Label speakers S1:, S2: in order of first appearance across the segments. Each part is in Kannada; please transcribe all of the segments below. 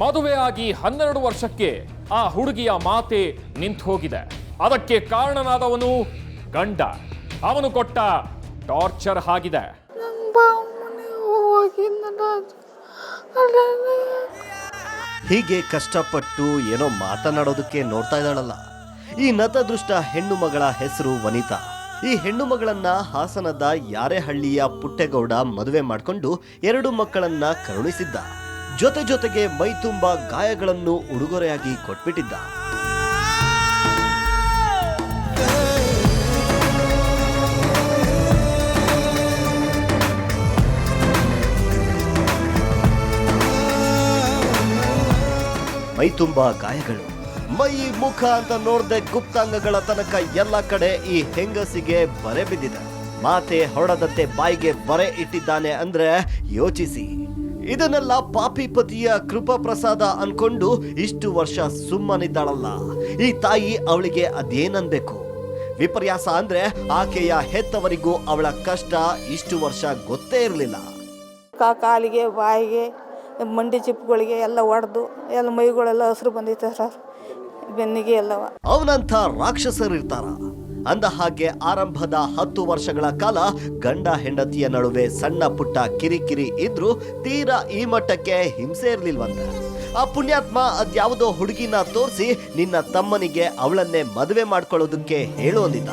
S1: ಮದುವೆ ಆಗಿ 12 ವರ್ಷಕ್ಕೆ ಆ ಹುಡುಗಿಯ ಮಾತೆ ನಿಂತು ಹೋಗಿದೆ. ಅದಕ್ಕೆ ಕಾರಣನಾದವನು ಗಂಡ. ಅವನು ಕೊಟ್ಟ ಟಾರ್ಚರ್ ಆಗಿದೆ.
S2: ಹೀಗೆ ಕಷ್ಟಪಟ್ಟು ಏನೋ ಮಾತನಾಡೋದಕ್ಕೆ ನೋಡ್ತಾ ಇದ್ದಾಳಲ್ಲ, ಈ ನತದೃಷ್ಟ ಹೆಣ್ಣು ಮಗಳ ಹೆಸರು ವನಿತಾ. ಈ ಹೆಣ್ಣು ಮಗಳನ್ನ ಹಾಸನದ ಯಾರೆಹಳ್ಳಿಯ ಪುಟ್ಟೇಗೌಡ ಮದುವೆ ಮಾಡಿಕೊಂಡು 2 ಮಕ್ಕಳನ್ನ ಕರುಣಿಸಿದ್ದ. ಜೊತೆಗೆ ಮೈ ತುಂಬಾ ಗಾಯಗಳನ್ನು ಉಡುಗೊರೆಯಾಗಿ ಕೊಟ್ಬಿಟ್ಟಿದ್ದ. ಮೈ ತುಂಬಾ ಗಾಯಗಳು, ಮೈ ಮುಖ ಅಂತ ನೋಡದೆ ಗುಪ್ತಾಂಗಗಳ ತನಕ ಎಲ್ಲ ಕಡೆ ಈ ಹೆಂಗಸಿಗೆ ಬರೆ ಬಿದ್ದಿದೆ. ಮಾತೆ ಹೊರಡದಂತೆ ಬಾಯಿಗೆ ಬರೆ ಇಟ್ಟಿದ್ದಾನೆ ಅಂದ್ರೆ ಯೋಚಿಸಿ. ಇದನ್ನೆಲ್ಲ ಪಾಪಿ ಪತಿಯ ಕೃಪಾ ಪ್ರಸಾದ ಅನ್ಕೊಂಡು ಇಷ್ಟು ವರ್ಷ ಸುಮ್ಮನಿದ್ದಾಳಲ್ಲ ಈ ತಾಯಿ. ಅವಳಿಗೆ ಅದೇನನ್ಬೇಕು? ವಿಪರ್ಯಾಸ ಅಂದ್ರೆ ಆಕೆಯ ಹೆತ್ತವರಿಗೂ ಅವಳ ಕಷ್ಟ ಇಷ್ಟು ವರ್ಷ ಗೊತ್ತೇ ಇರಲಿಲ್ಲ.
S3: ಕಾಲಿಗೆ ಬಾಯಿಗೆ ಮಂಡಿ ಚಿಪ್ಪುಗಳಿಗೆ ಎಲ್ಲ ಒಡೆದು ಎಲ್ಲ ಮೈಗಳೆಲ್ಲ ಹಸಿರು ಬಂದಿತ್ತು ಸರ್, ಬೆನ್ನಿಗೆ ಎಲ್ಲವ.
S2: ಅವನಂಥ ರಾಕ್ಷಸರಿರ್ತಾರ? ಅಂದ ಹಾಗೆ ಆರಂಭದ 10 ವರ್ಷಗಳ ಕಾಲ ಗಂಡ ಹೆಂಡತಿಯ ನಡುವೆ ಸಣ್ಣ ಪುಟ್ಟ ಕಿರಿಕಿರಿ ಇದ್ರೂ ತೀರಾ ಈ ಮಟ್ಟಕ್ಕೆ ಹಿಂಸೆ ಇರ್ಲಿಲ್ವಂತ. ಆ ಪುಣ್ಯಾತ್ಮ ಅದ್ಯಾವುದೋ ಹುಡುಗಿನ ತೋರಿಸಿ ನಿನ್ನ ತಮ್ಮನಿಗೆ ಅವಳನ್ನೇ ಮದುವೆ ಮಾಡ್ಕೊಳ್ಳೋದಕ್ಕೆ ಹೇಳು ಅಂದಿದ್ದ.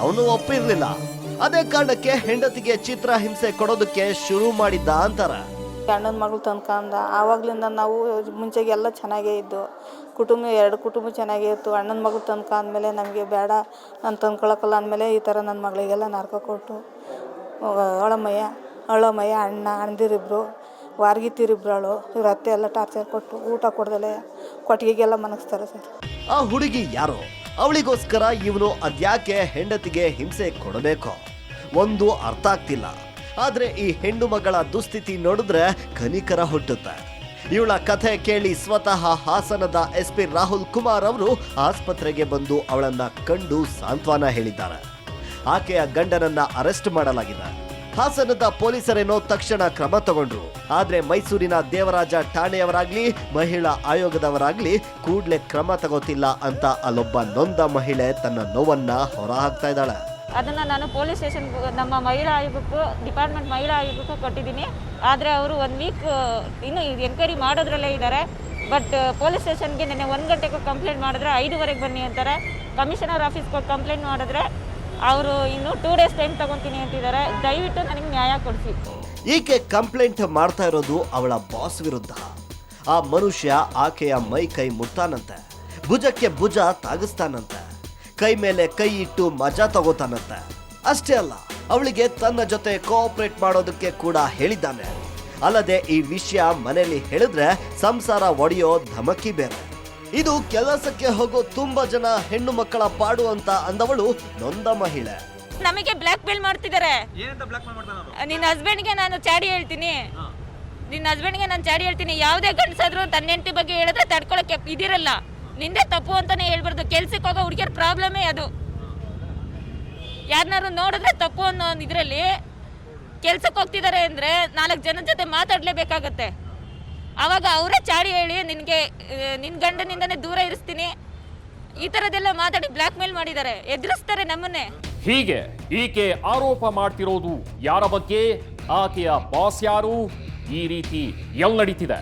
S2: ಅವನು ಒಪ್ಪಿರ್ಲಿಲ್ಲ. ಅದೇ ಕಾರಣಕ್ಕೆ ಹೆಂಡತಿಗೆ ಚಿತ್ರ ಹಿಂಸೆ ಕೊಡೋದಕ್ಕೆ ಶುರು ಮಾಡಿದ್ದ ಅಂತಾರ.
S3: ಅಣ್ಣನ ಮಗಳು ತಂದ್ಕಂದ. ಆವಾಗ್ಲಿಂದ ನಾವು ಮುಂಚೆಗೆಲ್ಲ ಚೆನ್ನಾಗೇ ಇದ್ದು, ಕುಟುಂಬ 2 ಕುಟುಂಬ ಚೆನ್ನಾಗೇ ಇತ್ತು. ಅಣ್ಣನ ಮಗಳು ತಂದ್ಕೊಂಡ್ಮೇಲೆ ನಮಗೆ ಬೇಡ, ನಾನು ತಂದ್ಕೊಳಕ್ಕಲ್ಲ ಅಂದಮೇಲೆ ಈ ಥರ ನನ್ನ ಮಗಳಿಗೆಲ್ಲ ನರ್ಕ ಕೊಟ್ಟು ಅಳಮಯ್ಯ ಅಣ್ಣ ಅಣ್ಣದಿರಿಬ್ರು ವಾರ್ಗಿತ್ತಿರಿಬ್ರಳು ಇವ್ರ ಅತ್ತೆ ಎಲ್ಲ ಟಾರ್ಚರ್ ಕೊಟ್ಟು ಊಟ ಕೊಡ್ದಲೆ ಕೊಟ್ಟಿಗೆಲ್ಲ ಮನಗಿಸ್ತಾರೆ ಸರ್.
S2: ಆ ಹುಡುಗಿ ಯಾರೋ, ಅವಳಿಗೋಸ್ಕರ ಇವನು ಅದ್ಯಾಕೆ ಹೆಂಡತಿಗೆ ಹಿಂಸೆ ಕೊಡಬೇಕೋ ಒಂದು ಅರ್ಥ ಆಗ್ತಿಲ್ಲ. ಆದ್ರೆ ಈ ಹೆಣ್ಣು ಮಗಳ ದುಸ್ಥಿತಿ ನೋಡಿದ್ರೆ ಕನಿಕರ ಹುಟ್ಟುತ್ತೆ. ಇವಳ ಕಥೆ ಕೇಳಿ ಸ್ವತಃ ಹಾಸನದ SP ರಾಹುಲ್ ಕುಮಾರ್ ಅವರು ಆಸ್ಪತ್ರೆಗೆ ಬಂದು ಅವಳನ್ನ ಕಂಡು ಸಾಂತ್ವನ ಹೇಳಿದ್ದಾರೆ. ಆಕೆಯ ಗಂಡನನ್ನ ಅರೆಸ್ಟ್ ಮಾಡಲಾಗಿದೆ. ಹಾಸನದ ಪೊಲೀಸರೇನೋ ತಕ್ಷಣ ಕ್ರಮ ತಗೊಂಡ್ರು. ಆದ್ರೆ ಮೈಸೂರಿನ ದೇವರಾಜ ಠಾಣೆಯವರಾಗ್ಲಿ ಮಹಿಳಾ ಆಯೋಗದವರಾಗ್ಲಿ ಕೂಡ್ಲೆ ಕ್ರಮ ತಗೋತಿಲ್ಲ ಅಂತ ಅಲ್ಲೊಬ್ಬ ನೊಂದ ಮಹಿಳೆ ತನ್ನ ನೋವನ್ನ ಹೊರ ಹಾಕ್ತಾ ಇದ್ದಾಳೆ.
S4: ಅದನ್ನು ನಾನು ಪೊಲೀಸ್ ಸ್ಟೇಷನ್ ನಮ್ಮ ಮಹಿಳಾ ಆಯೋಗಕ್ಕೂ ಡಿಪಾರ್ಟ್ಮೆಂಟ್ ಮಹಿಳಾ ಆಯೋಗಕ್ಕೂ ಕೊಟ್ಟಿದ್ದೀನಿ. ಆದರೆ ಅವರು 1 ವೀಕ್ ಇನ್ನೂ ಎನ್ಕ್ವೈರಿ ಮಾಡೋದ್ರಲ್ಲೇ ಇದ್ದಾರೆ. ಬಟ್ ಪೊಲೀಸ್ ಸ್ಟೇಷನ್ಗೆ ನೆನ್ನೆ 1 ಗಂಟೆಗೂ ಕಂಪ್ಲೇಂಟ್ ಮಾಡಿದ್ರೆ 5ವರೆಗೆ ಬನ್ನಿ ಅಂತಾರೆ. ಕಮಿಷನರ್ ಆಫೀಸ್ಗೆ ಕಂಪ್ಲೇಂಟ್ ಮಾಡಿದ್ರೆ ಅವರು ಇನ್ನು 2 ಡೇಸ್ ಟೈಮ್ ತಗೊತೀನಿ ಅಂತಿದ್ದಾರೆ. ದಯವಿಟ್ಟು ನನಗೆ ನ್ಯಾಯ ಕೊಡಿಸಿ.
S2: ಈಕೆ ಕಂಪ್ಲೇಂಟ್ ಮಾಡ್ತಾ ಇರೋದು ಅವಳ ಬಾಸ್ ವಿರುದ್ಧ. ಆ ಮನುಷ್ಯ ಆಕೆಯ ಮೈ ಕೈ ಮುಟ್ತಾನಂತೆ, ಭುಜಕ್ಕೆ ಭುಜ ತಾಗಿಸ್ತಾನಂತೆ, ಕೈ ಮೇಲೆ ಕೈ ಇಟ್ಟು ಮಜಾ ತಗೋತಾನಂತೆ. ಅಷ್ಟೇ ಅಲ್ಲ, ಅವಳಿಗೆ ತನ್ನ ಜೊತೆ ಕೋಆಪರೇಟ್ ಮಾಡೋದಕ್ಕೆ ಕೂಡ ಹೇಳಿದ್ದಾನೆ. ಅಲ್ಲದೆ ಈ ವಿಷಯ ಮನೆಯಲ್ಲಿ ಹೇಳಿದ್ರೆ ಸಂಸಾರ ಒಡೆಯೋ ಧಮಕಿ ಬೇರೆ. ಇದು ಕೆಲಸಕ್ಕೆ ಹೋಗೋ ತುಂಬಾ ಜನ ಹೆಣ್ಣು ಮಕ್ಕಳ ಪಾಡು ಅಂತ ಅಂದವಳು ನೊಂದ ಮಹಿಳೆ.
S4: ನಮಗೆ ಬ್ಲ್ಯಾಕ್ ಮೇಲ್ ಮಾಡ್ತಿದ್ದಾರೆ. ನಿನ್ನ ಹಸ್ಬೆಂಡ್ಗೆ ನಾನು ಚಾಡಿ ಹೇಳ್ತೀನಿ, ಯಾವುದೇ ಗಂಡಸಾದ್ರು ತನ್ನ ಹೆಂಡತಿ ಬಗ್ಗೆ ಹೇಳಿದ್ರೆ ತಡ್ಕೊಳಕ್ಕೆ ಇದಿರಲ್ಲ. ನಿಂದೆ ತಪ್ಪು ಅಂತಾನೆ ಹೇಳ್ಬಾರ್ದು. ಕೆಲ್ಸಕ್ಕೆ ಹೋಗೋ ಹುಡುಗಿಯರ ಪ್ರಾಬ್ಲಮೇ ಅದು. ಯಾರನ್ನಾರು ನೋಡಿದ್ರೆ ತಪ್ಪು ಅನ್ನೋ ಇದರಲ್ಲಿ ಕೆಲ್ಸಕ್ಕೆ ಹೋಗ್ತಿದ್ದಾರೆ ಅಂದ್ರೆ 4 ಜನ ಜೊತೆ ಮಾತಾಡ್ಲೇಬೇಕಾಗತ್ತೆ. ಆವಾಗ ಅವರೇ ಚಾಡಿ ಹೇಳಿ ನಿನ್ನ ಗಂಡನಿಂದನೇ ದೂರ ಇರಿಸ್ತೀನಿ ಈ ಥರದ್ದೆಲ್ಲ ಮಾತಾಡಿ ಬ್ಲ್ಯಾಕ್ ಮೇಲ್ ಮಾಡಿದ್ದಾರೆ, ಎದುರಿಸ್ತಾರೆ ನಮ್ಮನ್ನೇ.
S1: ಹೀಗೆ ಈಕೆ ಆರೋಪ ಮಾಡ್ತಿರೋದು ಯಾರ ಬಗ್ಗೆ? ಆಕೆಯ ಬಾಸ್ ಯಾರು? ಈ ರೀತಿ ಎಲ್ಲಿ ನಡೀತಿದೆ?